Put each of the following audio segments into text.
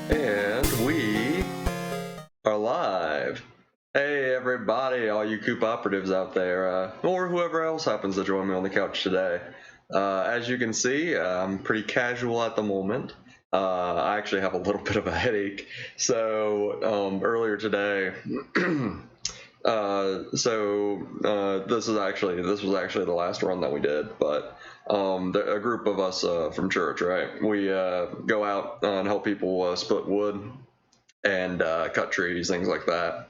And we are live. Hey everybody, all you Coop operatives out there, or whoever else happens to join me on the couch today. As you can see, I'm pretty casual at the moment. I actually have a little bit of a headache. So earlier today, this was actually the last run that we did, but a group of us from church, right? We go out and help people split wood and cut trees, things like that.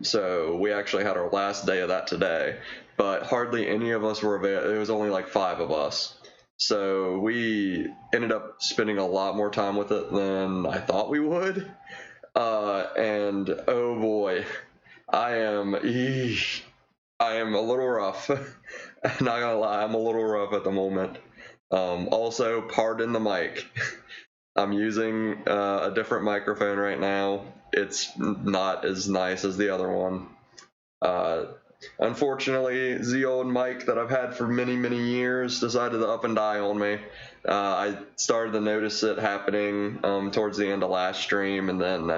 So we actually had our last day of that today, but hardly any of us were available. It was only like 5 of us. So we ended up spending a lot more time with it than I thought we would. And oh boy, I am a little rough. Not gonna lie, I'm a little rough at the moment. Also, pardon the mic. I'm using a different microphone right now. It's not as nice as the other one. Unfortunately, the old mic that I've had for many, many years decided to up and die on me. I started to notice it happening towards the end of last stream, and then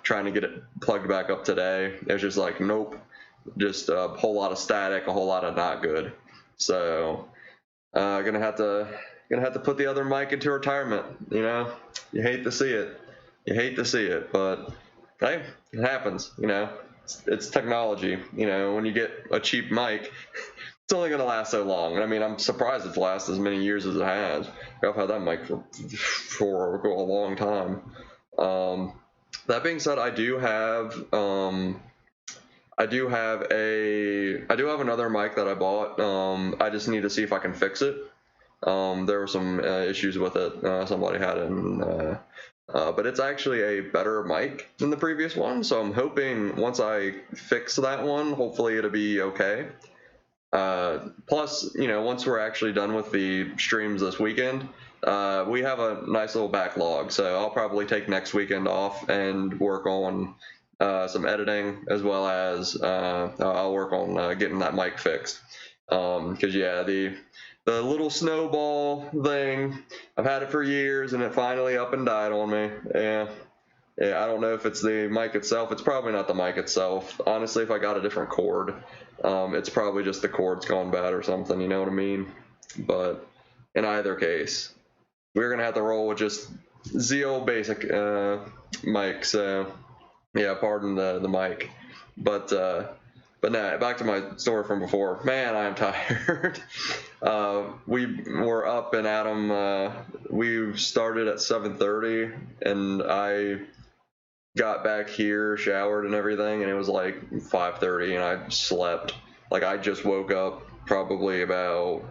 trying to get it plugged back up today. It was just like, nope, just a whole lot of static, a whole lot of not good. So, gonna have to put the other mic into retirement. You know, you hate to see it, but hey, it happens. You know, it's technology. You know, when you get a cheap mic, it's only gonna last so long. I mean, I'm surprised it's lasted as many years as it has. I've had that mic for a long time. That being said, I do have another mic that I bought. I just need to see if I can fix it. There were some issues with it. Somebody had it, but it's actually a better mic than the previous one. So I'm hoping once I fix that one, hopefully it'll be okay. Plus, you know, once we're actually done with the streams this weekend, we have a nice little backlog. So I'll probably take next weekend off and work on some editing, as well as I'll work on getting that mic fixed. Because yeah, the little snowball thing, I've had it for years, and it finally up and died on me. Yeah, I don't know if it's the mic itself. It's probably not the mic itself. Honestly, if I got a different cord, it's probably just the cord's gone bad or something, you know what I mean? But in either case, we're going to have to roll with just the old basic mic. So yeah, pardon the mic. But nah, back to my story from before. Man, I am tired. We were up and at 'em. We started at 7:30, and I got back here, showered and everything, and it was like 5:30, and I slept. Like, I just woke up probably about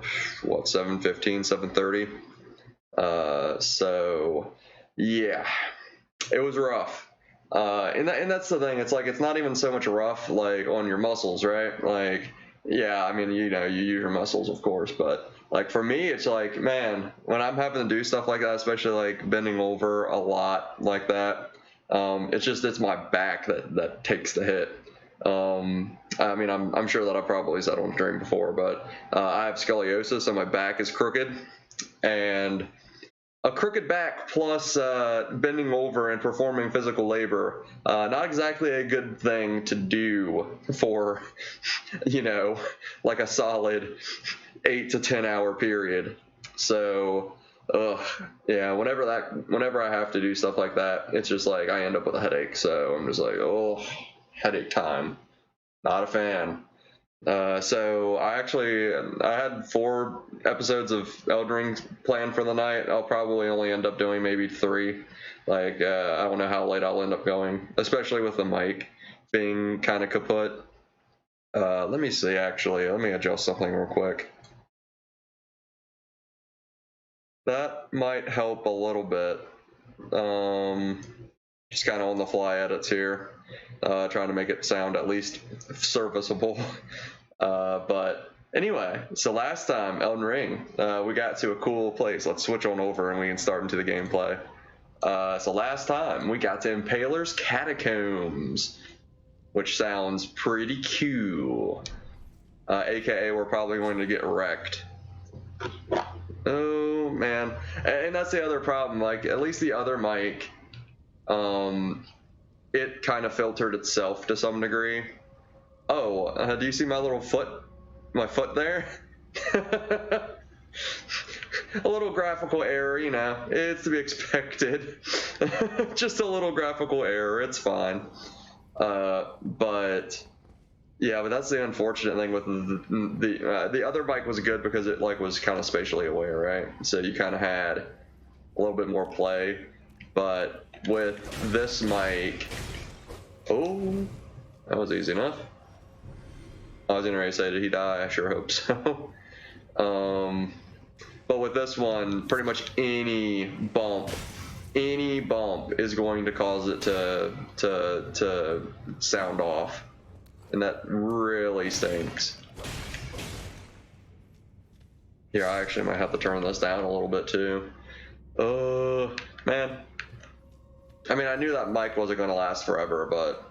7:15, 7:30. So yeah, it was rough. And that's the thing. It's like, it's not even so much rough like on your muscles, right? Like, yeah, I mean, you know, you use your muscles, of course, but like for me, it's like, man, when I'm having to do stuff like that, especially like bending over a lot like that, it's my back that takes the hit. I mean, I'm sure that I've probably said on stream before, but I have scoliosis and my back is crooked, and a crooked back plus bending over and performing physical labor, not exactly a good thing to do for, you know, like a solid 8 to 10 hour period. So, yeah, whenever I have to do stuff like that, it's just like I end up with a headache. So I'm just like, oh, headache time. Not a fan. So I had 4 episodes of Elden Ring planned for the night. I'll probably only end up doing maybe 3. Like, I don't know how late I'll end up going, especially with the mic being kind of kaput. Let me see, actually. Let me adjust something real quick. That might help a little bit. Just kind of on the fly edits here. Trying to make it sound at least serviceable. But anyway, so last time, Elden Ring, we got to a cool place. Let's switch on over and we can start into the gameplay. So last time, we got to Impaler's Catacombs, which sounds pretty cool. AKA, we're probably going to get wrecked. Oh, man. And that's the other problem. Like, at least the other mic it kind of filtered itself to some degree. Oh, do you see my little foot? My foot there? A little graphical error, you know, it's to be expected. Just a little graphical error, it's fine. But yeah, but that's the unfortunate thing with the other bike was good because it like was kind of spatially aware, right? So you kind of had a little bit more play. But with this mic, oh, that was easy enough. I was gonna say, did he die? I sure hope so. But with this one, pretty much any bump is going to cause it to sound off, and that really stinks. Here, I actually might have to turn this down a little bit too. Man. I mean, I knew that mic wasn't going to last forever, but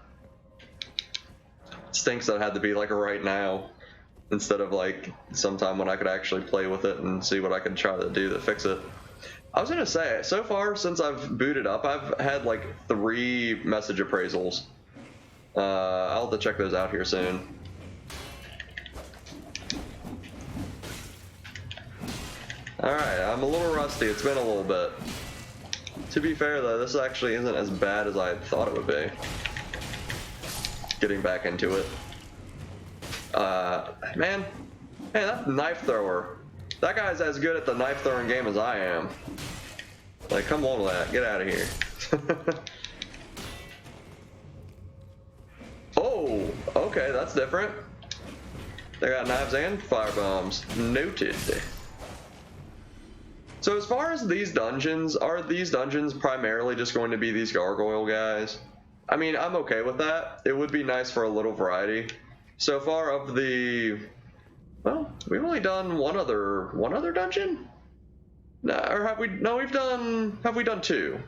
it stinks that it had to be like right now instead of like sometime when I could actually play with it and see what I could try to do to fix it. I was gonna say, so far since I've booted up, I've had like 3 message appraisals. I'll have to check those out here soon. Alright, I'm a little rusty, it's been a little bit. To be fair though, this actually isn't as bad as I thought it would be. Getting back into it. Man, hey, that knife thrower. That guy's as good at the knife throwing game as I am. Like, come on with that. Get out of here. Oh, okay, that's different. They got knives and fire bombs. Noted. So as far as these dungeons, are these dungeons primarily just going to be these gargoyle guys? I mean, I'm okay with that. It would be nice for a little variety. So far of the, well, we've only done one other dungeon? No, or have we, no, have we done 2?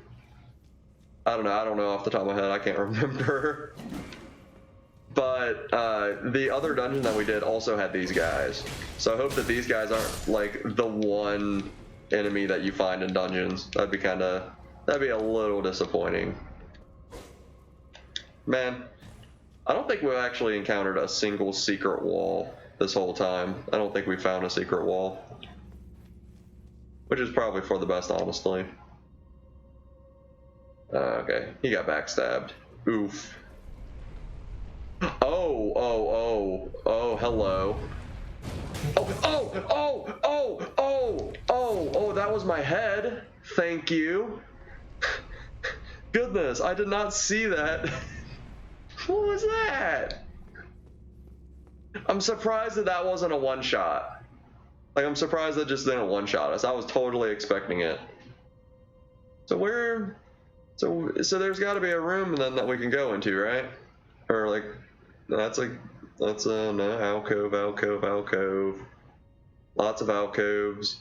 I don't know off the top of my head, I can't remember. But the other dungeon that we did also had these guys. So I hope that these guys aren't like the one enemy that you find in dungeons. That'd be a little disappointing. Man, I don't think we've actually encountered a single secret wall this whole time. I don't think we found a secret wall. Which is probably for the best, honestly. Okay, he got backstabbed. Oof. Oh, hello. Oh, that was my head. Thank you. Goodness, I did not see that. What was that? I'm surprised that wasn't a one-shot. Like, I'm surprised that just didn't one-shot us. I was totally expecting it. So so there's got to be a room then that we can go into, right? Or like, that's a no, alcove. Lots of alcoves.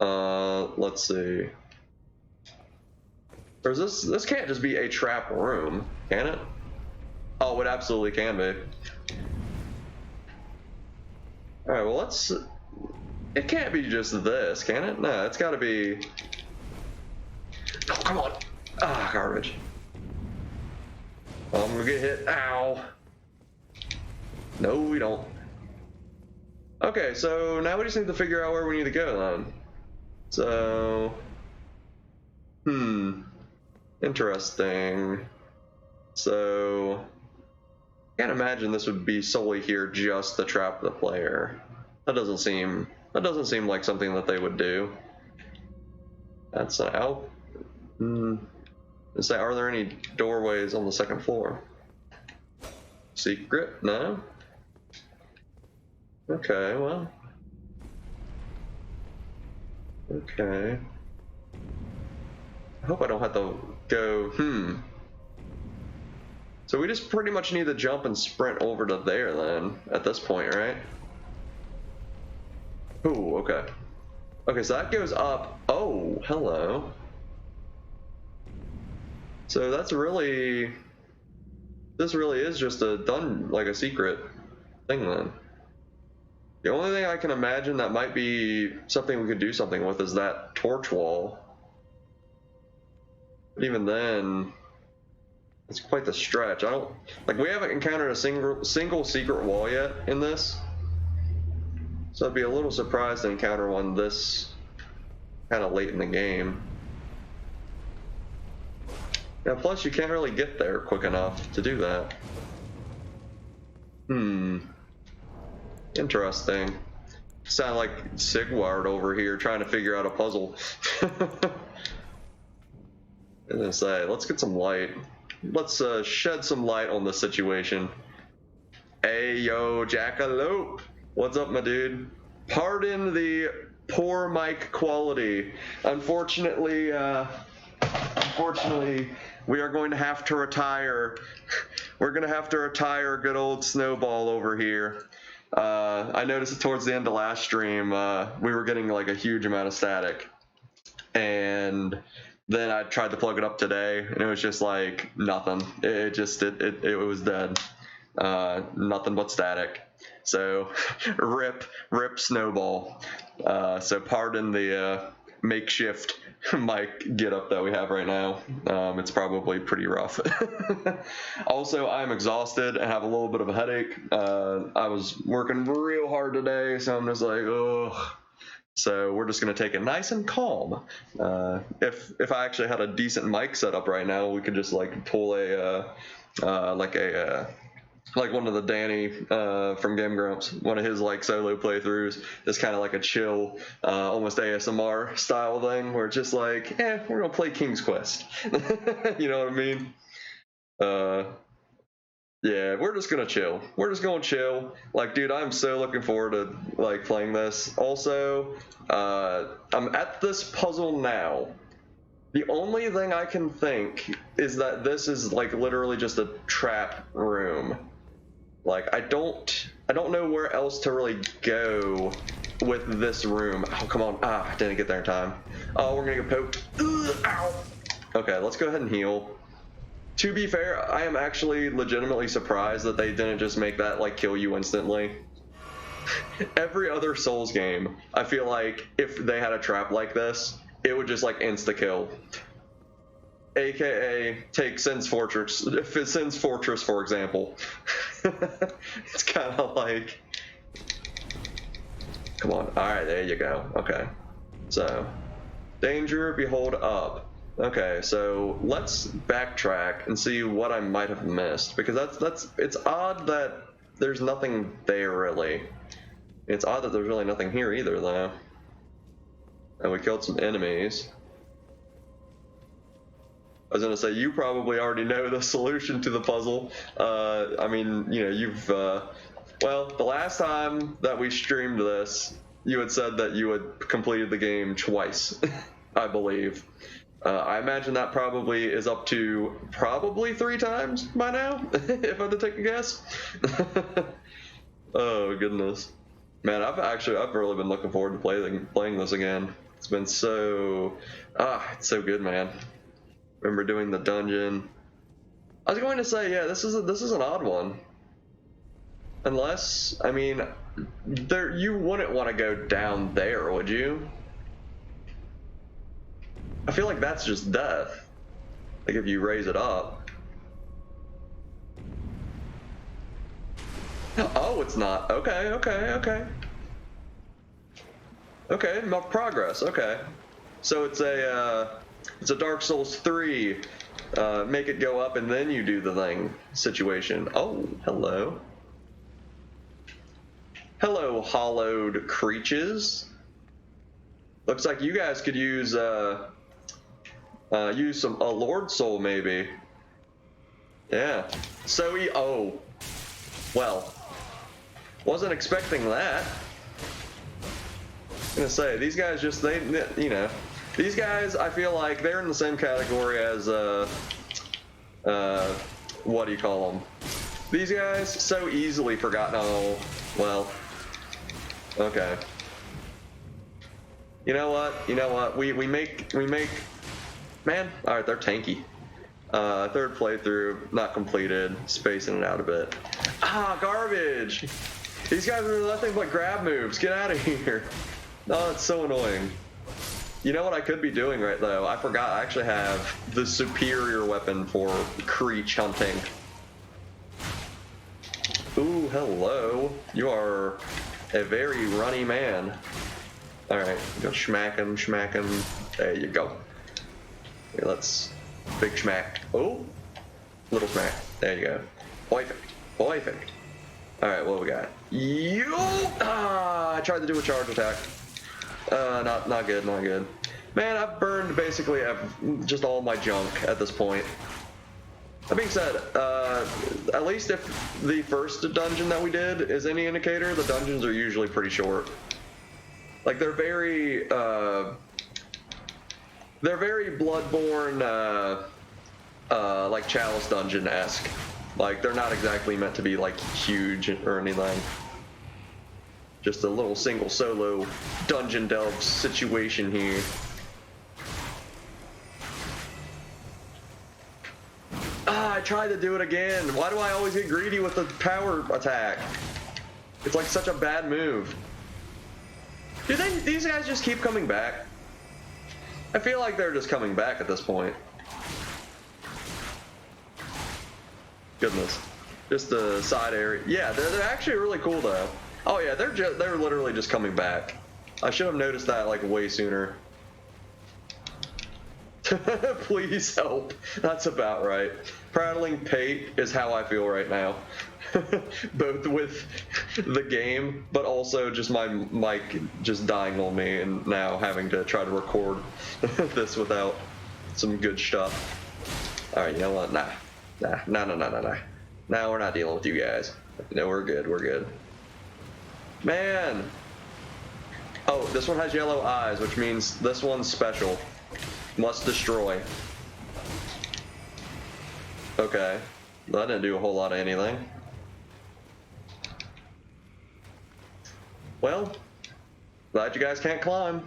Let's see. Or is this can't just be a trap room, can it? Oh, it absolutely can be. Alright, well it can't be just this, can it? No, it's gotta be... Oh, come on! Ah, garbage. I'm gonna get hit. Ow! No, we don't. Okay, so now we just need to figure out where we need to go then. So... Interesting. So... I can't imagine this would be solely here just to trap the player. That doesn't seem like something that they would do. That's an out. Are there any doorways on the second floor? Secret? No? Okay, well. Okay. I hope I don't have to go, So we just pretty much need to jump and sprint over to there then, at this point, right? Ooh, okay. Okay, so that goes up. Oh, hello. So this really is just like a secret thing then. The only thing I can imagine that might be something we could do something with is that torch wall. But even then, it's quite the stretch. I don't like. We haven't encountered a single secret wall yet in this, so I'd be a little surprised to encounter one this kind of late in the game. Yeah. Plus, you can't really get there quick enough to do that. Interesting. Sound like Sigward over here trying to figure out a puzzle. I was gonna say, let's get some light. Let's shed some light on the situation. Hey, yo, Jackalope. What's up, my dude? Pardon the poor mic quality. Unfortunately, we are going to have to retire. We're going to have to retire good old Snowball over here. I noticed towards the end of last stream, we were getting like a huge amount of static. And then I tried to plug it up today, and it was just like nothing. It was dead. Nothing but static. So rip Snowball. So pardon the makeshift mic get up that we have right now. It's probably pretty rough. Also, I'm exhausted and have a little bit of a headache. I was working real hard today, so I'm just like, ugh. So we're just gonna take it nice and calm. If I actually had a decent mic set up right now, we could just like pull like one of the Danny from Game Grumps, one of his like solo playthroughs. It's kind of like a chill, almost ASMR style thing where it's just like, we're gonna play King's Quest. You know what I mean? Yeah, we're just gonna chill. We're just gonna chill. Like, dude, I'm so looking forward to like playing this. Also, I'm at this puzzle now. The only thing I can think is that this is like literally just a trap room. Like, I don't know where else to really go with this room. Oh, come on. I didn't get there in time. Oh, we're gonna get poked. Ugh, ow. Okay, let's go ahead and heal. To be fair, I am actually legitimately surprised that they didn't just make that like kill you instantly. Every other Souls game, I feel like if they had a trap like this, it would just like insta-kill. AKA take Sin's Fortress, for example. It's kind of like, come on. All right, there you go. Okay, so danger, behold up. Okay, so let's backtrack and see what I might have missed, because it's odd that there's nothing there really. It's odd that there's really nothing here either, though. And we killed some enemies. I was gonna say, you probably already know the solution to the puzzle. I mean, you know, you've, well, the last time that we streamed this, you had said that you had completed the game twice, I believe. I imagine that probably is up to probably 3 times by now, if I had to take a guess. Oh, goodness. Man, I've really been looking forward to playing this again. It's been so, it's so good, man. Remember doing the dungeon. I was going to say, yeah, this is an odd one. Unless, I mean, you wouldn't want to go down there, would you? I feel like that's just death. Like if you raise it up. Oh, it's not. Okay. Okay, progress. Okay. So it's a Dark Souls 3, make it go up and then you do the thing situation. Oh, hello. Hello, hollowed creatures. Looks like you guys could use a Lord Soul maybe. Yeah. So oh, well, wasn't expecting that. I'm gonna say these guys you know. These guys, I feel like they're in the same category as, what do you call them? These guys, so easily forgotten. Oh, well, okay. You know what? We make, man, all right, they're tanky. Third playthrough, not completed, spacing it out a bit. Garbage! These guys are nothing but grab moves. Get out of here. Oh, it's so annoying. You know what I could be doing right though? I forgot I actually have the superior weapon for creech hunting. Ooh, hello. You are a very runny man. Alright, go schmack him, schmack him. There you go. Okay, let's big schmack. Oh, little smack. There you go. Perfect. Perfect. Alright, what do we got? Yo! Ah, I tried to do a charge attack. Not good, not good. Man, I've burned basically just all my junk at this point. That being said, at least if the first dungeon that we did is any indicator, the dungeons are usually pretty short. Like they're very Bloodborne, like Chalice dungeon-esque. Like they're not exactly meant to be like huge or anything. Just a little single solo dungeon delve situation here. Ah, I tried to do it again. Why do I always get greedy with the power attack? It's like such a bad move. Do these guys just keep coming back? I feel like they're just coming back at this point. Goodness. Just a side area. Yeah, they're actually really cool though. Oh yeah, they're literally just coming back. I should have noticed that like way sooner. Please help. That's about right. Prattling pate is how I feel right now. Both with the game, but also just my mic just dying on me and now having to try to record this without some good stuff. Alright, you know what? Nah. Nah, we're not dealing with you guys. No, we're good, we're good. Man! Oh, this one has yellow eyes, which means this one's special. Must destroy. Okay. That didn't do a whole lot of anything. Well, glad you guys can't climb.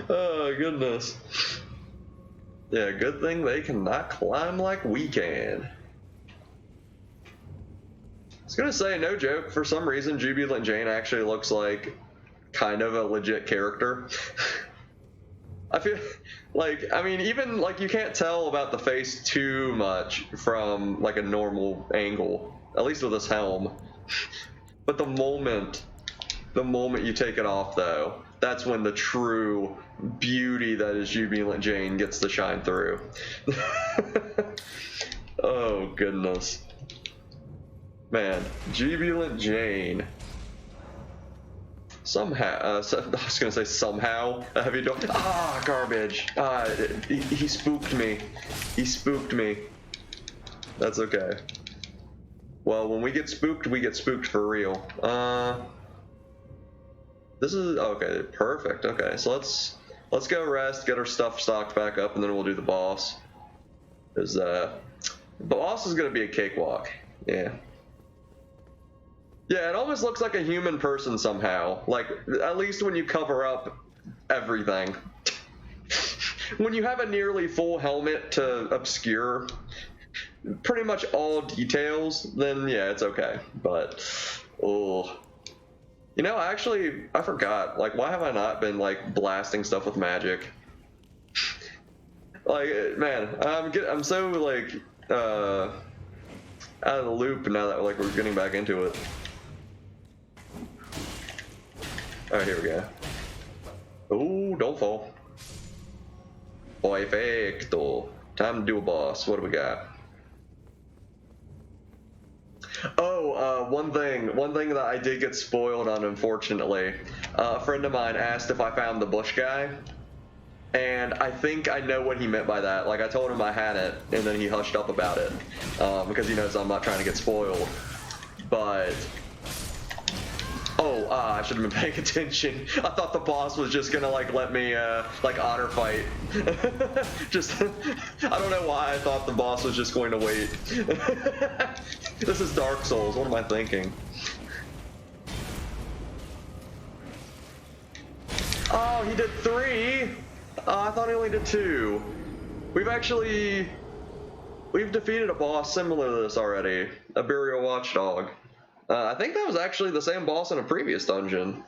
Oh, goodness. Yeah, good thing they cannot climb like we can. I was gonna say, no joke, for some reason Jubilant Jane actually looks like kind of a legit character. I feel like, I mean, even like you can't tell about the face too much from like a normal angle, at least with this helm. But the moment you take it off though, that's when the true beauty that is Jubilant Jane gets to shine through. Oh goodness. Man, Jubilant Jane. Somehow, I was gonna say somehow. Have you done? Ah, garbage. He spooked me. He spooked me. That's okay. Well, when we get spooked for real. This is okay. Perfect. Okay, so let's go rest, get our stuff stocked back up, and then we'll do the boss. Cause the boss is gonna be a cakewalk. Yeah. Yeah, it almost looks like a human person somehow. Like, at least when you cover up everything. When you have a nearly full helmet to obscure pretty much all details, then yeah, it's okay. But, oh. You know, I forgot. Like, why have I not been, like, blasting stuff with magic? Like, man, I'm so, like, out of the loop now that, like, we're getting back into it. Alright, here we go. Oh, don't fall. Perfecto. Time to do a boss. What do we got? Oh, one thing that I did get spoiled on, unfortunately. A friend of mine asked if I found the bush guy, and I think I know what he meant by that. Like, I told him I had it, and then he hushed up about it, because he knows I'm not trying to get spoiled. But oh, I should have been paying attention. I thought the boss was just gonna like let me like honor fight. Just I don't know why I thought the boss was just going to wait. This is Dark Souls. What am I thinking? Oh, he did 3. I thought he only did 2. We've defeated a boss similar to this already. A Burial Watchdog. I think that was actually the same boss in a previous dungeon.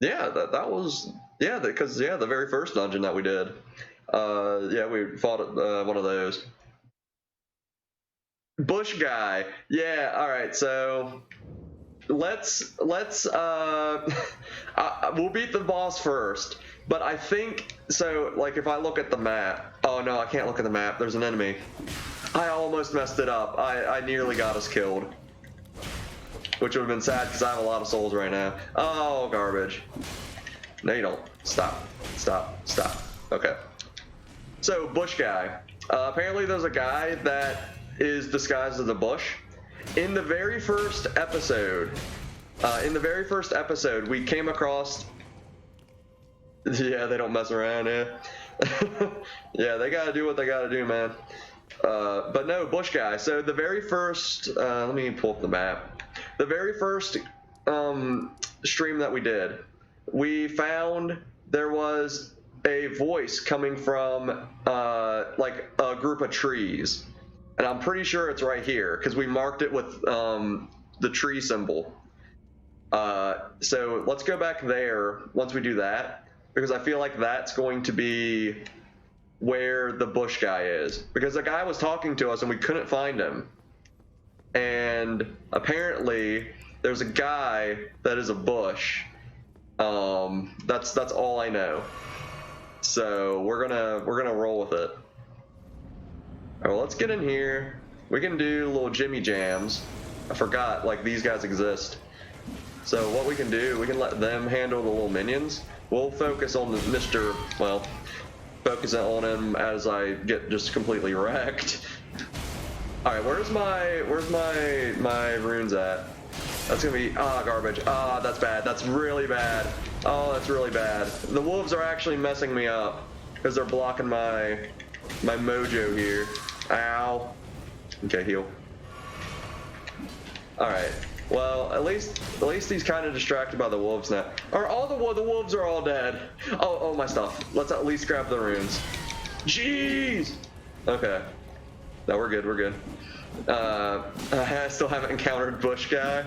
Yeah, that was Yeah, because the very first dungeon that we did. Yeah, we fought one of those. Bush guy. Yeah. All right. So let's we'll beat the boss first. But I think so. Like if I look at the map. Oh no, I can't look at the map. There's an enemy. I almost messed it up. I nearly got us killed. Which would have been sad because I have a lot of souls right now. Oh, garbage. No, you don't. Stop. Stop. Stop. Okay. So, bush guy. Apparently there's a guy that is disguised as a bush. In the very first episode, we came across... Yeah, they don't mess around, yeah. Yeah, they gotta do what they gotta do, man. But no, bush guy. So the very first... let me pull up the map. The very first stream that we did, we found there was a voice coming from like a group of trees, and I'm pretty sure it's right here because we marked it with the tree symbol. So let's go back there once we do that, because I feel like that's going to be where the bush guy is, because the guy was talking to us and we couldn't find him. And apparently there's a guy that is a bush. That's all I know. So we're gonna roll with it. All right, well, let's get in here. We can do little Jimmy Jams. I forgot, like, these guys exist. So what we can do, we can let them handle the little minions. We'll focus on focus on him as I get just completely wrecked. All right, where's my runes at? That's gonna be garbage. That's bad. That's really bad. Oh, that's really bad. The wolves are actually messing me up because they're blocking my mojo here. Ow. Okay, heal. All right. Well, at least he's kind of distracted by the wolves now. Are all the wolves are all dead? Oh, my stuff. Let's at least grab the runes. Jeez. Okay. No, we're good. We're good. I still haven't encountered bush guy.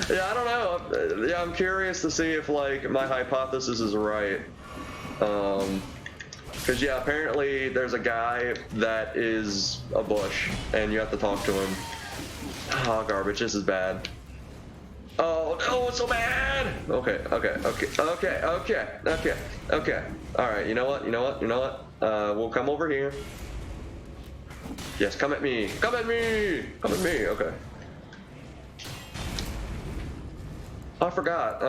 Yeah, I don't know. Yeah, I'm curious to see if, like, my hypothesis is right. Because, yeah, apparently there's a guy that is a bush, and you have to talk to him. Oh, garbage. This is bad. Oh, no, it's so bad! Okay. Alright, you know what? We'll come over here. Yes, come at me. Come at me! Come at me, okay. I forgot.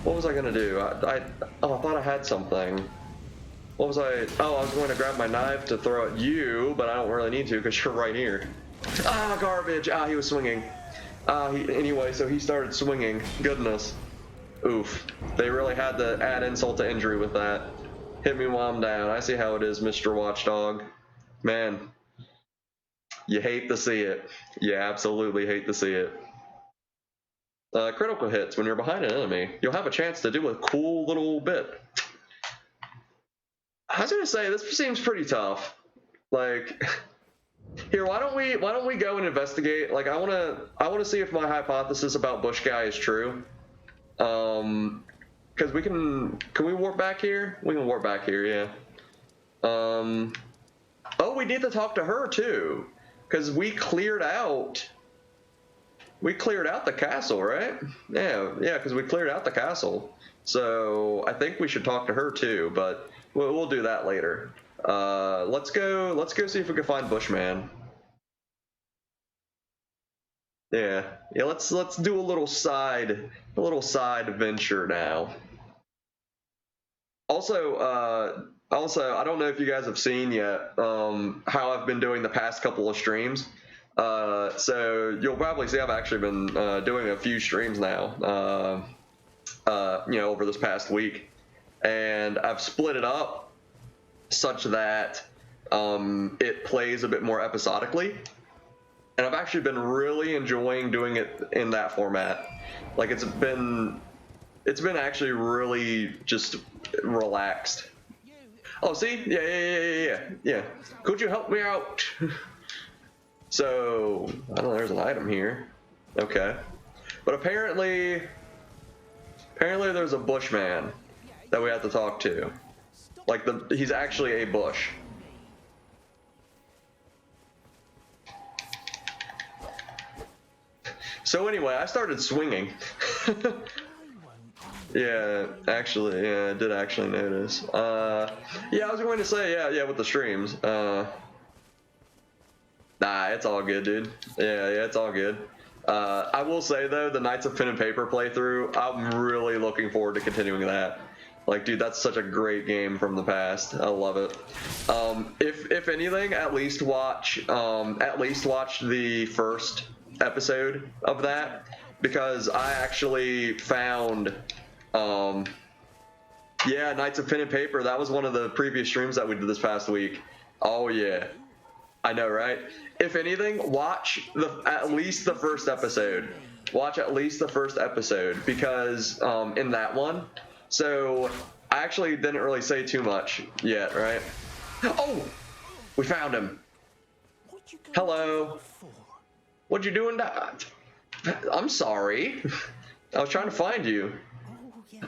What was I gonna do? I thought I had something. What was I? Oh, I was going to grab my knife to throw at you, but I don't really need to because you're right here. Garbage! He was swinging. Anyway, so he started swinging. Goodness. Oof. They really had to add insult to injury with that. Hit me while I'm down. I see how it is, Mr. Watchdog. Man, you hate to see it. You absolutely hate to see it. Critical hits when you're behind an enemy. You'll have a chance to do a cool little bit. I was gonna say, this seems pretty tough. Like, here, why don't we go and investigate? Like, I wanna see if my hypothesis about bush guy is true. Because can we warp back here? We can warp back here, yeah. Oh, we need to talk to her too, because we cleared out the castle, right? Yeah, because we cleared out the castle. So I think we should talk to her too, but we'll do that later. Let's go see if we can find Bushman. Yeah, let's do a little side venture now. Also, I don't know if you guys have seen yet how I've been doing the past couple of streams. So you'll probably see I've actually been doing a few streams now, over this past week, and I've split it up such that it plays a bit more episodically, and I've actually been really enjoying doing it in that format. Like, it's been actually really just relaxed. Oh, see? Yeah. Could you help me out? So, I don't know, there's an item here. Okay. But apparently Apparently there's a bushman that we have to talk to. Like he's actually a bush. So anyway, I started swinging. Yeah, actually, yeah, I did actually notice. Yeah, I was going to say, yeah, with the streams. Nah, it's all good, dude. Yeah, it's all good. I will say though, the Knights of Pen and Paper playthrough, I'm really looking forward to continuing that. Like, dude, that's such a great game from the past. I love it. If anything, at least watch the first episode of that, because I actually found yeah, Knights of Pen and Paper, that was one of the previous streams that we did this past week. Oh yeah, I know, right? If anything, watch at least the first episode. Watch at least the first episode, because in that one, so I actually didn't really say too much yet, right? Oh, we found him. Hello. What you doing? I'm sorry. I was trying to find you.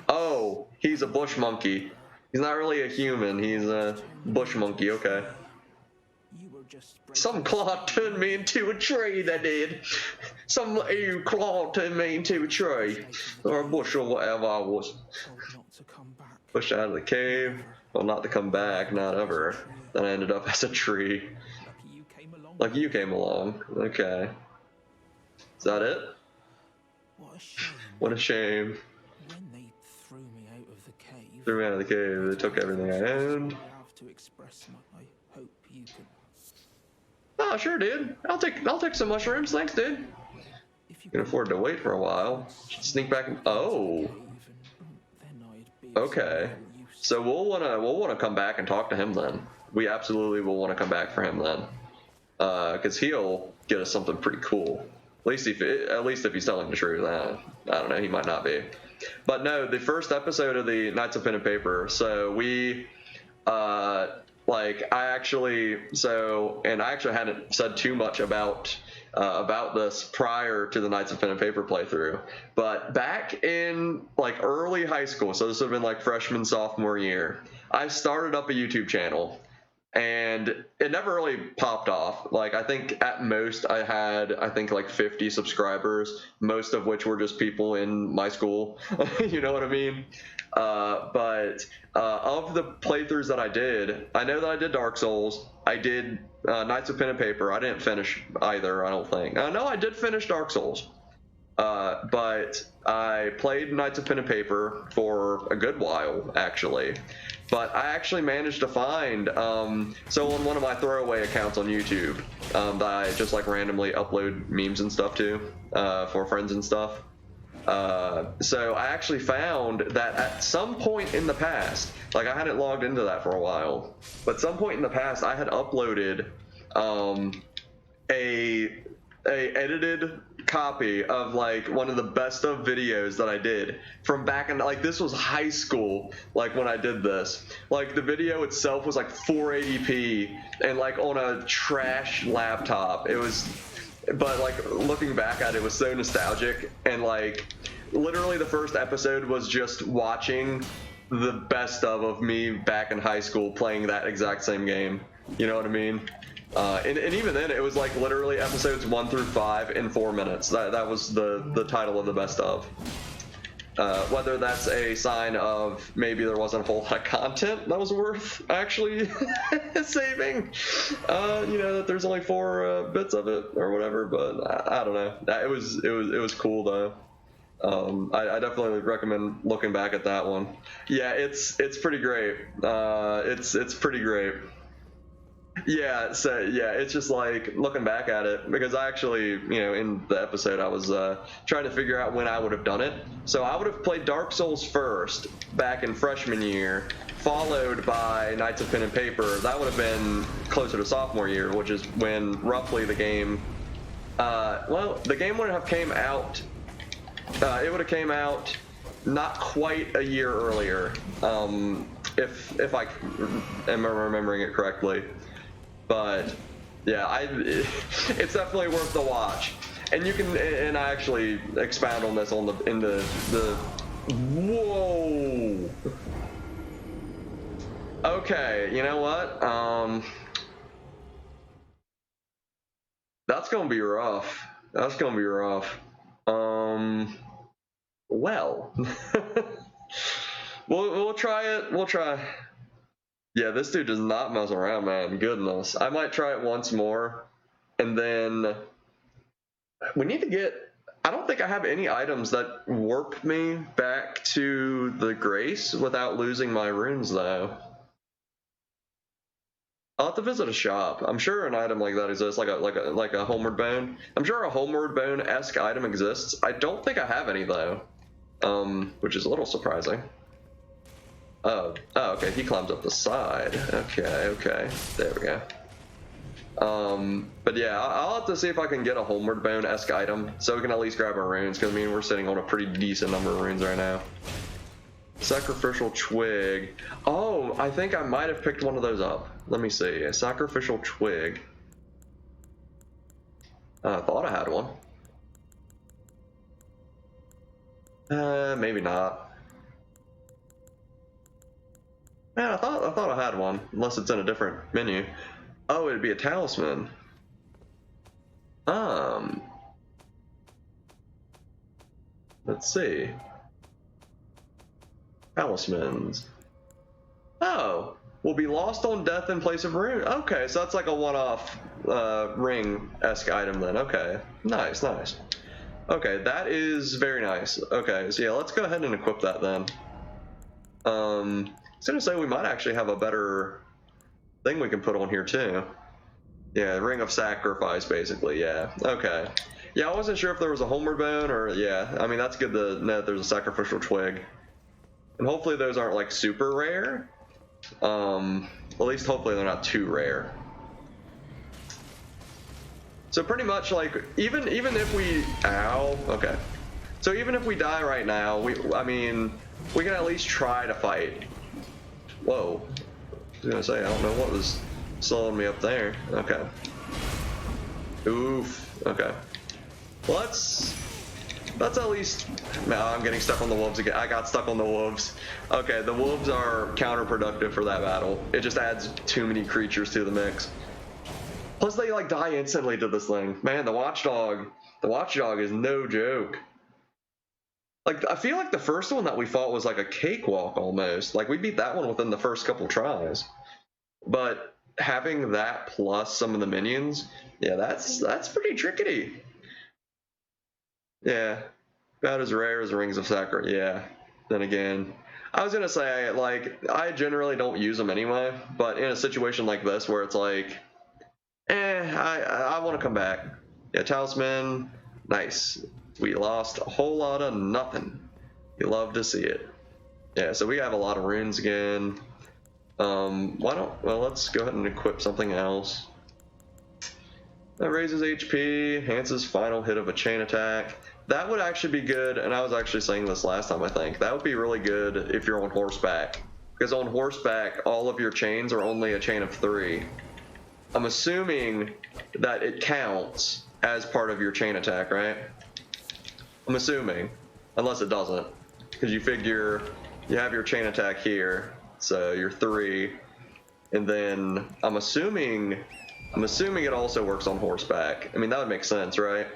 Oh, he's a bush monkey. He's not really a human. He's a bush monkey. Okay. Some claw turned me into a tree. That did. Some claw turned me into a tree, or a bush, or whatever I was. Pushed out of the cave. Well, not to come back. Not ever. Then I ended up as a tree. Like you came along. Okay. Is that it? What a shame. When they threw me out of the cave. Threw me out of the cave. They took everything I owned. I hope you can. Oh, sure, dude. I'll take some mushrooms. Thanks, dude. You can afford to wait for a while. Should sneak back. Oh. Okay. So we'll wanna come back and talk to him then. We absolutely will want to come back for him then. Because he'll get us something pretty cool. At least if he's telling the truth. I don't know. He might not be. But no, the first episode of the Knights of Pen and Paper. So we, I actually hadn't said too much about this prior to the Knights of Pen and Paper playthrough. But back in like early high school, so this would have been like freshman, sophomore year, I started up a YouTube channel. And it never really popped off. Like, I think at most I had, like 50 subscribers, most of which were just people in my school. You know what I mean? But of the playthroughs that I did, I know that I did Dark Souls. I did Knights of Pen and Paper. I didn't finish either, I don't think. No, I did finish Dark Souls. But I played Knights of Pen and Paper for a good while, actually. But I actually managed to find, so on one of my throwaway accounts on YouTube, that I just like randomly upload memes and stuff to, for friends and stuff. So I actually found that at some point in the past, like I hadn't logged into that for a while, but some point in the past I had uploaded, a edited copy of like one of the best of videos that I did from back in, like, this was high school, like when I did this. Like the video itself was like 480p and like on a trash laptop. It was, but like looking back at it, was so nostalgic. And like literally the first episode was just watching the best of me back in high school playing that exact same game. You know what I mean? And even then, it was like literally episodes 1 through 5 in 4 minutes. That was the title of the best of. Whether that's a sign of maybe there wasn't a whole lot of content that was worth actually saving, you know, that there's only 4 bits of it or whatever. But I don't know. It was cool though. I definitely recommend looking back at that one. Yeah, it's pretty great. It's pretty great. Yeah, so yeah, it's just like looking back at it, because I actually, you know, in the episode I was trying to figure out when I would have done it. So I would have played Dark Souls first back in freshman year, followed by Knights of Pen and Paper. That would have been closer to sophomore year, which is when roughly the game, well, the game would have came out, it would have came out not quite a year earlier, if I am remembering it correctly. But yeah, it's definitely worth the watch. And you can, and I actually expound on this in the Whoa. Okay, you know what? That's gonna be rough. That's gonna be rough. Well, we'll try it. We'll try. Yeah, this dude does not mess around, man. Goodness, I might try it once more, and then we need to get. I don't think I have any items that warp me back to the Grace without losing my runes, though. I'll have to visit a shop. I'm sure an item like that exists, like a homeward bone. I'm sure a homeward bone-esque item exists. I don't think I have any though, which is a little surprising. Oh, okay. He climbs up the side. Okay. There we go. But yeah, I'll have to see if I can get a homeward bone-esque item so we can at least grab our runes, because I mean we're sitting on a pretty decent number of runes right now. Sacrificial twig. Oh, I think I might have picked one of those up. Let me see. A sacrificial twig. I thought I had one. Maybe not. Man, I thought I had one, unless it's in a different menu. Oh, it'd be a talisman. Let's see. Talismans. Oh, will be lost on death in place of rune. Okay, so that's like a one-off ring-esque item then. Okay, nice. Okay, that is very nice. Okay, so yeah, let's go ahead and equip that then. I was gonna say we might actually have a better thing we can put on here too. Yeah, Ring of Sacrifice, basically. Yeah. Okay. Yeah, I wasn't sure if there was a homeward bone or yeah. I mean, that's good to know that there's a sacrificial twig. And hopefully those aren't like super rare. At least hopefully they're not too rare. So pretty much like even if we okay. So even if we die right now, I mean we can at least try to fight. Whoa. I was gonna say I don't know what was slowing me up there. Okay. Oof. Okay. Well, that's at least. No, I'm getting stuck on the wolves again. I got stuck on the wolves. Okay, the wolves are counterproductive for that battle. It just adds too many creatures to the mix. Plus, they like die instantly to this thing. Man, the watchdog is no joke. Like, I feel like the first one that we fought was like a cakewalk almost. Like, we beat that one within the first couple tries. But having that plus some of the minions, yeah, that's pretty tricky. Yeah, about as rare as Rings of Sacrifice. Yeah. Then again, I was gonna say like I generally don't use them anyway, but in a situation like this where it's like, I want to come back. Yeah, talisman, nice. We lost a whole lot of nothing. You love to see it. Yeah, so we have a lot of runes again. Let's go ahead and equip something else. That raises HP, enhances final hit of a chain attack. That would actually be good, and I was actually saying this last time, I think. That would be really good if you're on horseback. Because on horseback, all of your chains are only a chain of 3. I'm assuming that it counts as part of your chain attack, right? I'm assuming. Unless it doesn't. Because you figure you have your chain attack here, so you're 3. And then I'm assuming it also works on horseback. I mean, that would make sense, right?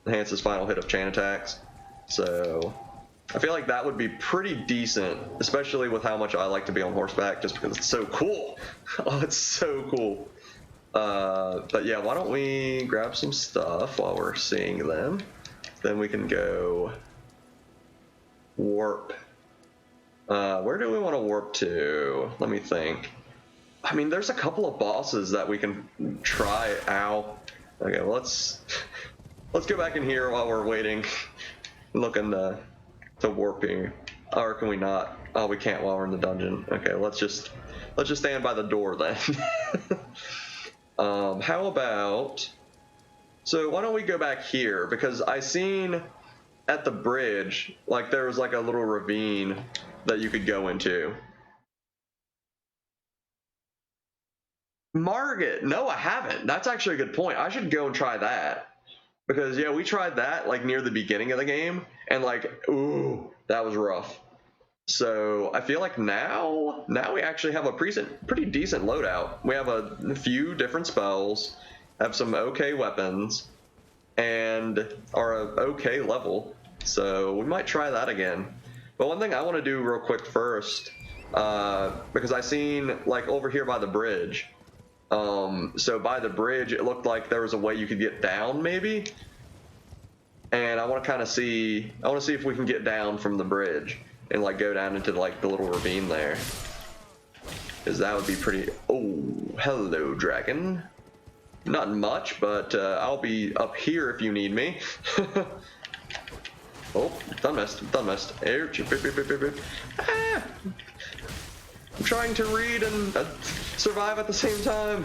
Enhances final hit of chain attacks. So I feel like that would be pretty decent, especially with how much I like to be on horseback, just because it's so cool. Oh, it's so cool. But yeah, why don't we grab some stuff while we're seeing them? Then we can go warp. Where do we want to warp to? Let me think. I mean, there's a couple of bosses that we can try. Ow. Okay, well, let's go back in here while we're waiting, looking to warp here. Or can we not? Oh, we can't while we're in the dungeon. Okay, let's just stand by the door then. How about? So why don't we go back here, because I seen at the bridge like there was like a little ravine that you could go into. Margit, no, I haven't. That's actually a good point. I should go and try that. Because yeah, we tried that like near the beginning of the game, and like, ooh, That was rough. So I feel like now we actually have a pretty decent loadout. We have a few different spells, have some okay weapons, and are a okay level. So we might try that again. But one thing I want to do real quick first, because I seen like over here by the bridge. So by the bridge, it looked like there was a way you could get down, maybe. And I want to kind of see. I want to see if we can get down from the bridge and like go down into like the little ravine there, because that would be pretty. Oh, hello, dragon. Not much, but I'll be up here if you need me. Oh, done messed. Ah! I'm trying to read and survive at the same time.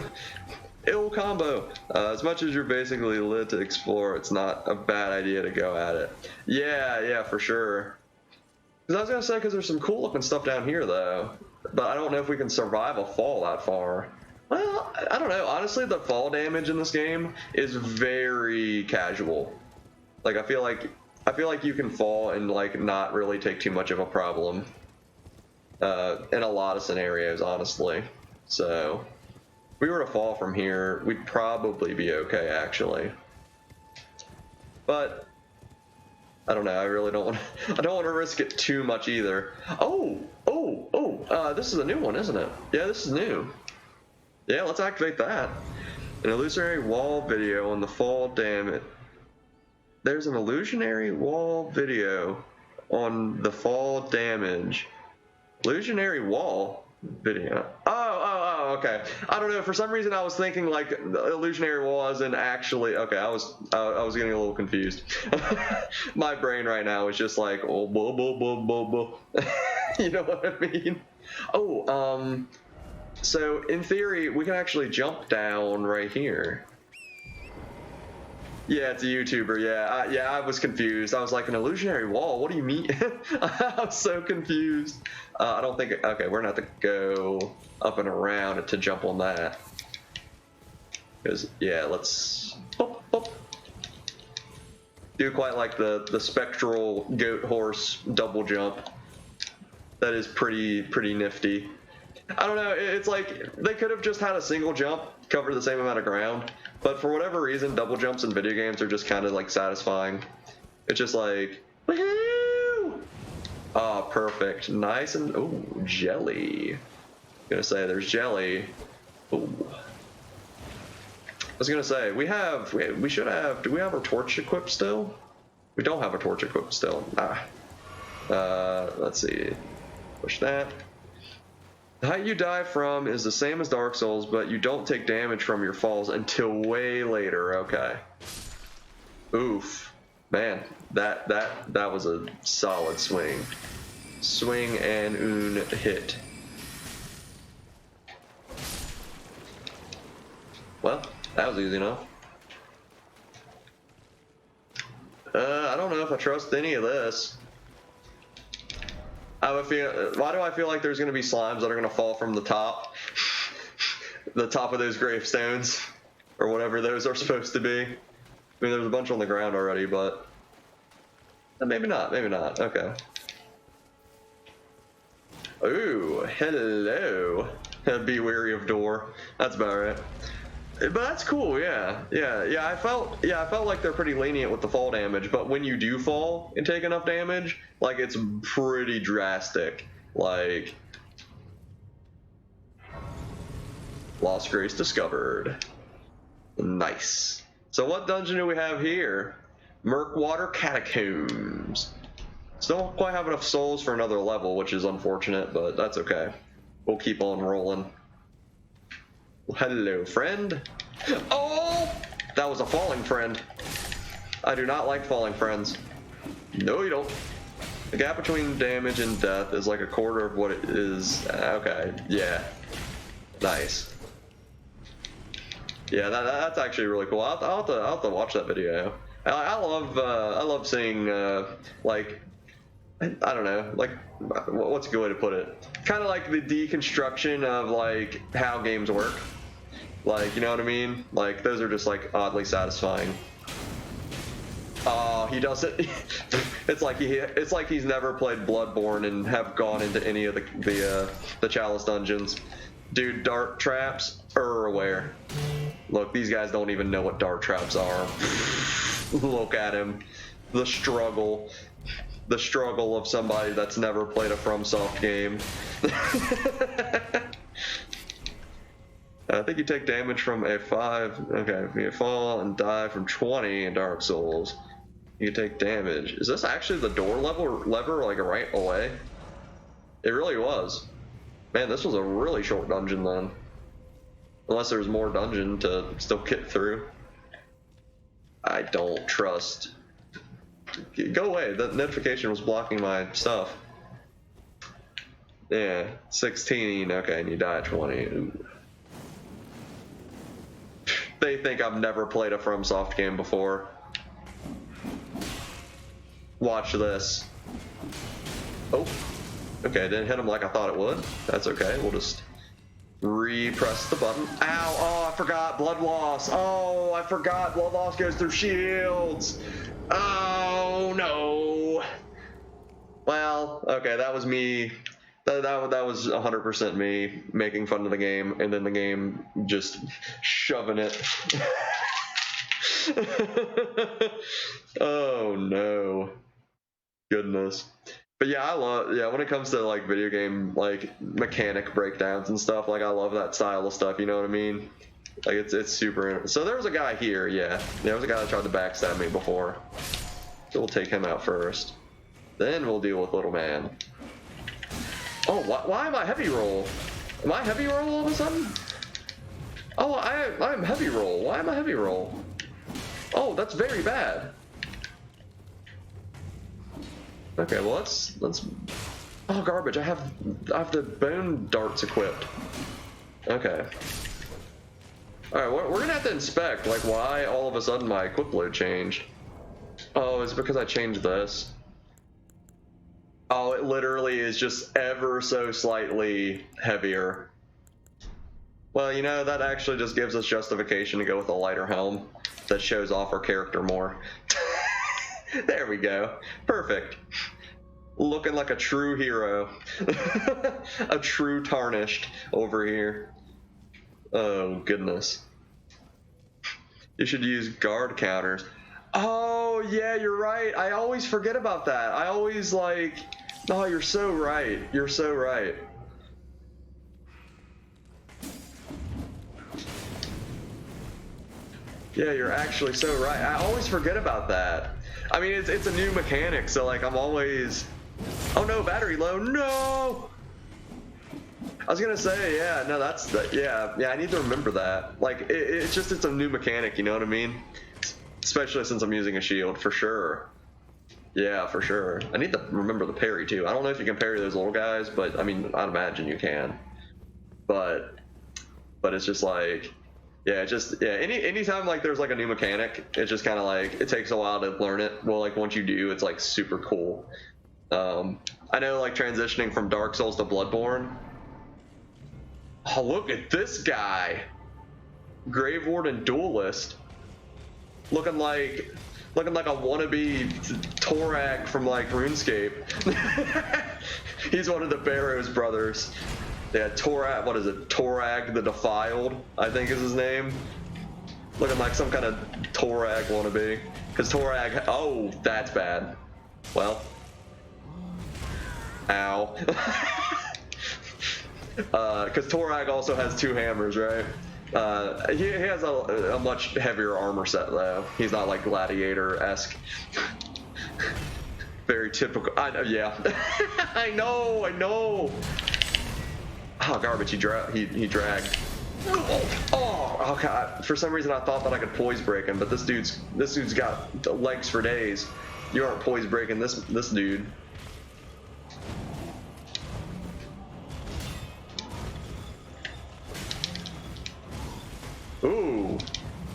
Ill combo. As much as you're basically lit to explore, it's not a bad idea to go at it. Yeah, for sure. Because I was gonna say, because there's some cool looking stuff down here though, but I don't know if we can survive a fall that far. Well, I don't know. Honestly, the fall damage in this game is very casual. Like I feel like you can fall and like not really take too much of a problem in a lot of scenarios, honestly. So if we were to fall from here, we'd probably be okay, actually. But I don't know. I really don't want. I don't want to risk it too much either. Oh! This is a new one, isn't it? Yeah, this is new. Yeah, let's activate that. An illusionary wall video on the fall damage. There's an illusionary wall video on the fall damage. Illusionary wall video. Oh, okay. I don't know. For some reason, I was thinking like illusionary wall as in actually. Okay, I was getting a little confused. My brain right now is just like, oh, blah. You know what I mean? Oh, so in theory, we can actually jump down right here. Yeah, it's a YouTuber. Yeah, I was confused. I was like, an illusionary wall? What do you mean? I was so confused. I don't think. Okay, we're gonna have to go up and around to jump on that. Because yeah, let's do quite like the spectral goat horse double jump. That is pretty nifty. I don't know. It's like they could have just had a single jump cover the same amount of ground. But for whatever reason, double jumps in video games are just kind of like satisfying. It's just like, woohoo! Ah, perfect. Nice and, oh, jelly. I'm gonna say there's jelly. Ooh. I was gonna say, we should have, do we have our torch equipped still? We don't have a torch equipped still. Let's see. Push that. The height you die from is the same as Dark Souls, but you don't take damage from your falls until way later. Okay. Oof. Man, that was a solid swing. Swing and un hit. Well, that was easy enough. I don't know if I trust any of this. Why do I feel like there's going to be slimes that are going to fall from the top? The top of those gravestones, or whatever those are supposed to be. I mean, there's a bunch on the ground already, but maybe not. Okay. Ooh, hello. Be wary of door. That's about right. But that's cool, yeah. I felt like they're pretty lenient with the fall damage, but when you do fall and take enough damage, like it's pretty drastic. Like, Lost Grace discovered. Nice. So what dungeon do we have here? Murkwater Catacombs. Still don't quite have enough souls for another level, which is unfortunate, but that's okay. We'll keep on rolling. Hello, friend. Oh! That was a falling friend. I do not like falling friends. No, you don't. The gap between damage and death is like a quarter of what it is. Okay, yeah. Nice. Yeah, that's actually really cool. I'll have to watch that video. I love seeing, like, I don't know, like, what's a good way to put it? Kind of like the deconstruction of, like, how games work. Like, you know what I mean? Like, those are just, like, oddly satisfying. Oh, he doesn't. It's like he's never played Bloodborne and have gone into any of the Chalice dungeons. Dude, dart traps are aware. Look, these guys don't even know what dart traps are. Look at him. The struggle of somebody that's never played a FromSoft game. I think you take damage from a 5. Okay, if you fall and die from 20 in Dark Souls, you take damage. Is this actually the door lever like right away? It really was. Man, this was a really short dungeon then. Unless there's more dungeon to still get through. I don't trust. Go away. The notification was blocking my stuff. Yeah, 16. Okay, and you die at 20. Ooh. They think I've never played a FromSoft game before. Watch this. Oh. Okay, didn't hit him like I thought it would. That's okay. We'll just repress the button. Ow! Oh, I forgot. Blood loss. Oh, I forgot. Blood loss goes through shields. Oh, no. Well, okay, that was me. That was 100% me making fun of the game, and then the game just shoving it. Oh, no. Goodness. But yeah, when it comes to like video game like mechanic breakdowns and stuff, like I love that style of stuff, you know what I mean? Like it's super. So there was a guy here, yeah. There was a guy that tried to backstab me before. So we'll take him out first. Then we'll deal with little man. Oh, why am I heavy roll? Am I heavy roll all of a sudden? Oh, I'm heavy roll. Why am I heavy roll? Oh, that's very bad. Okay, well let's. Oh, garbage! I have the bone darts equipped. Okay. All right, we're gonna have to inspect like why all of a sudden my equip load changed. Oh, it's because I changed this. Oh, it literally is just ever so slightly heavier. Well, you know, that actually just gives us justification to go with a lighter helm that shows off our character more. There we go. Perfect. Looking like a true hero. A true tarnished over here. Oh, goodness. You should use guard counters. Oh, yeah, you're right. I always forget about that. I always like... Oh, you're so right. You're so right. Yeah, you're actually so right. I always forget about that. I mean, it's a new mechanic, so like I'm always... Oh no, battery low. No! I was gonna say, yeah, no, yeah, I need to remember that. Like, it's a new mechanic, you know what I mean? Especially since I'm using a shield, for sure. Yeah, for sure. I need to remember the parry too. I don't know if you can parry those little guys, but I mean, I'd imagine you can. But it's just like, yeah, anytime like there's like a new mechanic, it's just kind of like, it takes a while to learn it. Well, like once you do, it's like super cool. I know like transitioning from Dark Souls to Bloodborne. Oh, look at this guy. Grave Warden Duelist. Looking like a wannabe Torag from like RuneScape. He's one of the Barrows brothers. Yeah, Torag, what is it? Torag the Defiled, I think is his name. Looking like some kind of Torag wannabe. Because Torag, oh, that's bad. Well. Ow. Because Torag also has 2 hammers, right? He has a much heavier armor set though. He's not like Gladiator-esque. Very typical. Yeah. I know. Oh, garbage! He dragged. Oh, God! For some reason, I thought that I could poise break him, but this dude's got legs for days. You aren't poise breaking this dude. Ooh,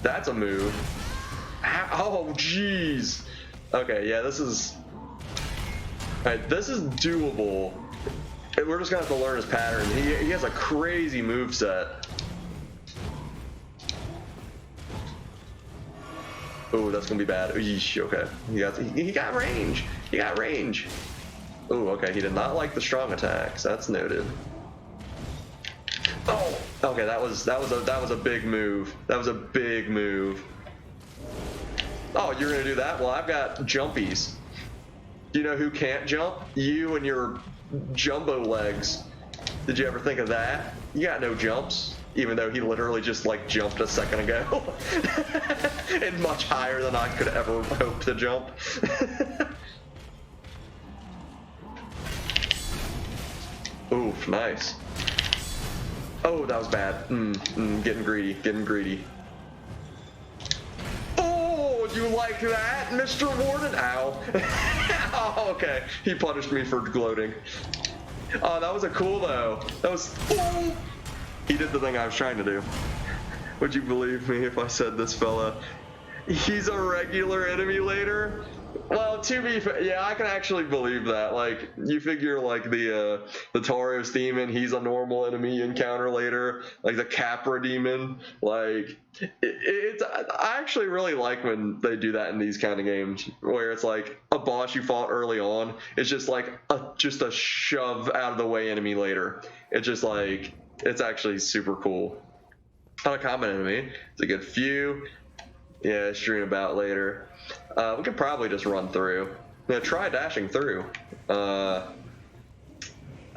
that's a move. Oh, jeez. Okay, yeah, this is... Alright, this is doable. We're just gonna have to learn his pattern. He has a crazy moveset. Oh, that's gonna be bad. Eesh, okay. He got range. He got range. Oh, okay. He did not like the strong attacks. That's noted. Oh, okay. That was a big move. That was a big move. Oh, you're gonna do that? Well, I've got jumpies. Do you know who can't jump? You and your jumbo legs. Did you ever think of that? You got no jumps, even though he literally just like jumped a second ago. And much higher than I could ever hope to jump. Oof, nice. Oh, that was bad. Getting greedy, getting greedy. Oh, you like that, Mr. Warden? Ow. Oh, okay. He punished me for gloating. Oh, that was a cool though. That was. Oh! He did the thing I was trying to do. Would you believe me if I said this fella? He's a regular enemy later? Well, to be fair, yeah, I can actually believe that. Like, you figure like the Tauros demon, he's a normal enemy encounter later. Like the Capra demon, like I actually really like when they do that in these kind of games, where it's like a boss you fought early on, it's just like just a shove out of the way enemy later. It's just like it's actually super cool. Not a common enemy. It's a good few. Yeah, stream about later. We could probably just run through. Yeah, try dashing through. No,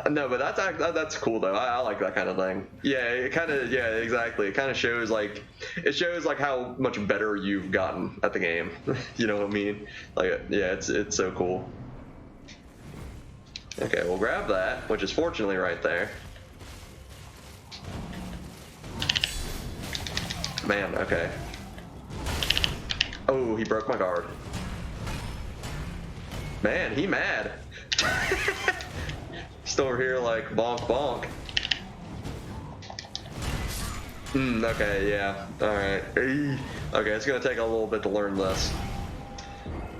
but that's cool though. I like that kind of thing. Yeah, it kind of exactly. It kind of shows like how much better you've gotten at the game. You know what I mean? Like yeah, it's so cool. Okay, we'll grab that, which is fortunately right there. Man, okay. Oh, he broke my guard. Man, he mad. Still over here like bonk bonk. Okay, yeah. Alright. Okay, it's gonna take a little bit to learn this.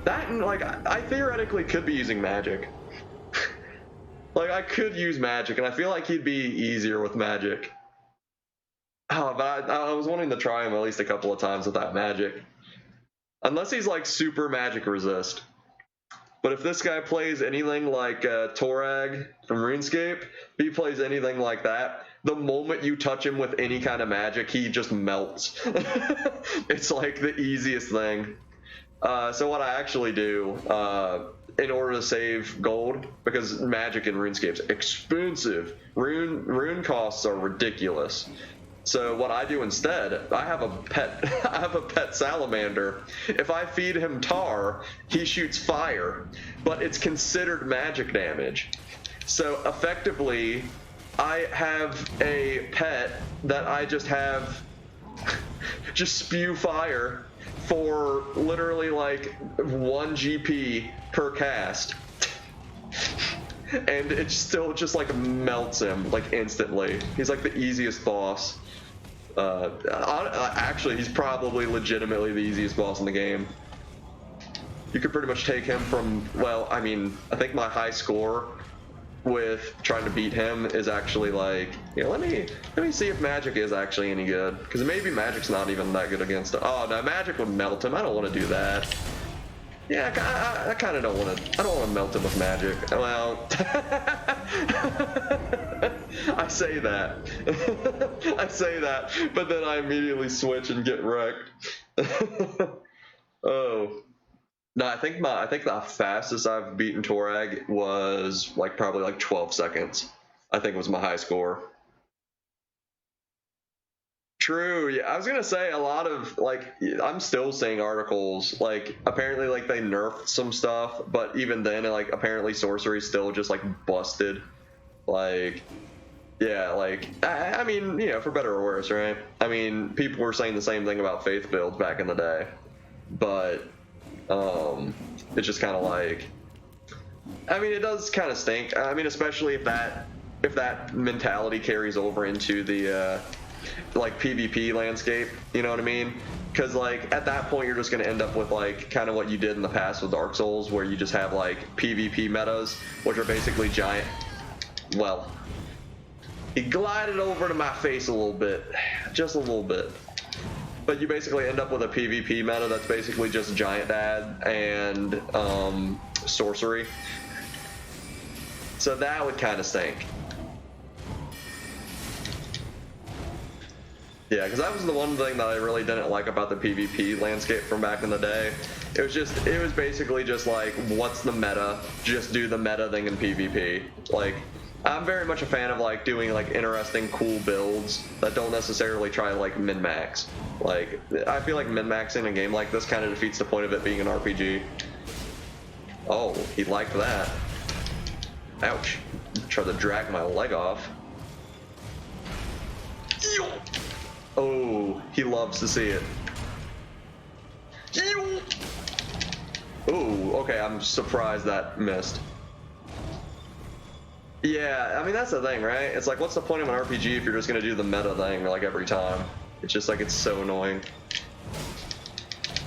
That, like, I theoretically could be using magic. Like, I could use magic, and I feel like he'd be easier with magic. Oh, but I was wanting to try him at least a couple of times without magic. Unless he's like super magic resist. But if this guy plays anything like Torag from RuneScape, if he plays anything like that, the moment you touch him with any kind of magic, he just melts. It's like the easiest thing. So what I actually do, in order to save gold, because magic in RuneScape's expensive, rune costs are ridiculous. So what I do instead, I have a pet salamander. If I feed him tar, he shoots fire, but it's considered magic damage. So effectively, I have a pet that I just have just spew fire for literally like 1 GP per cast. And it still just like melts him like instantly. He's like the easiest boss. Actually, he's probably legitimately the easiest boss in the game. You could pretty much take him from, well, I mean, I think my high score with trying to beat him is actually like, you know, let me see if magic is actually any good, because maybe magic's not even that good against it. Oh no, magic would melt him. I don't want to do that. Yeah, I kind of don't want to. I don't want to melt him with magic. Well, I say that. I say that, but then I immediately switch and get wrecked. Oh. No, I think the fastest I've beaten Torag was like probably like 12 seconds. I think was my high score. True. Yeah, I was gonna say a lot of like I'm still seeing articles like apparently like they nerfed some stuff, but even then like apparently sorcery's still just like busted. Like yeah, like I mean, you know, for better or worse, right? I mean, people were saying the same thing about faith builds back in the day, but it's just kind of like, I mean, it does kind of stink. I mean, especially if that mentality carries over into the like PvP landscape, you know what I mean? Because like at that point you're just going to end up with like kind of what you did in the past with Dark Souls, where you just have like PvP metas, which are basically giant. Well, he glided over to my face a little bit, just a little bit. but you basically end up with a PvP meta that's basically just Giant Dad and sorcery. So that would kind of stink. Yeah, because that was the one thing that I really didn't like about the PvP landscape from back in the day. It was basically just like, what's the meta? Just do the meta thing in PvP. Like, I'm very much a fan of like doing like interesting, cool builds that don't necessarily try like min-max. Like, I feel like min-maxing a game like this kind of defeats the point of it being an RPG. Oh, he liked that. Ouch. Tried to drag my leg off. Oh, he loves to see it. Oh, okay, I'm surprised that missed. Yeah, I mean, that's the thing, right? It's like, what's the point of an RPG if you're just gonna do the meta thing, like, every time? It's just like, it's so annoying.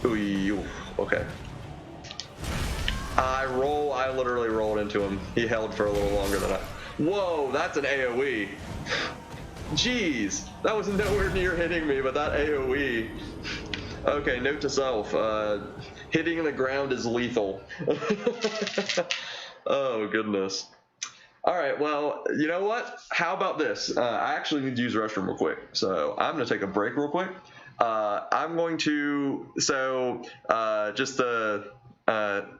Ooh, okay. I literally rolled into him. He held for a little longer than I... Whoa, that's an AoE. Jeez, that was nowhere near hitting me, but that AoE. Okay, note to self, hitting the ground is lethal. Oh, goodness. All right, well, you know what? How about this? I actually need to use the restroom real quick, so I'm going to take a break real quick. I'm going to,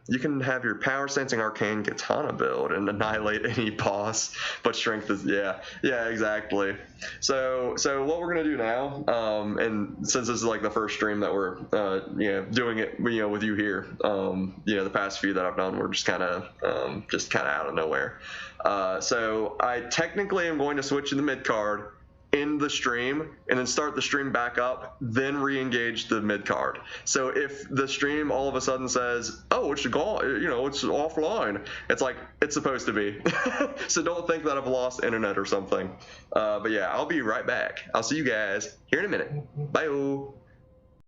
you can have your power sensing arcane katana build and annihilate any boss, but strength is, yeah, exactly. So what we're gonna do now, and since this is like the first stream that we're, doing it, with you here, the past few that I've done were just kind of out of nowhere. So I technically am going to switch to the mid card in the stream and then start the stream back up, then re-engage the mid card. So if the stream all of a sudden says, oh, it's gone, it's offline, it's like it's supposed to be. So don't think that I've lost internet or something. But yeah, I'll be right back. I'll see you guys here in a minute. Bye.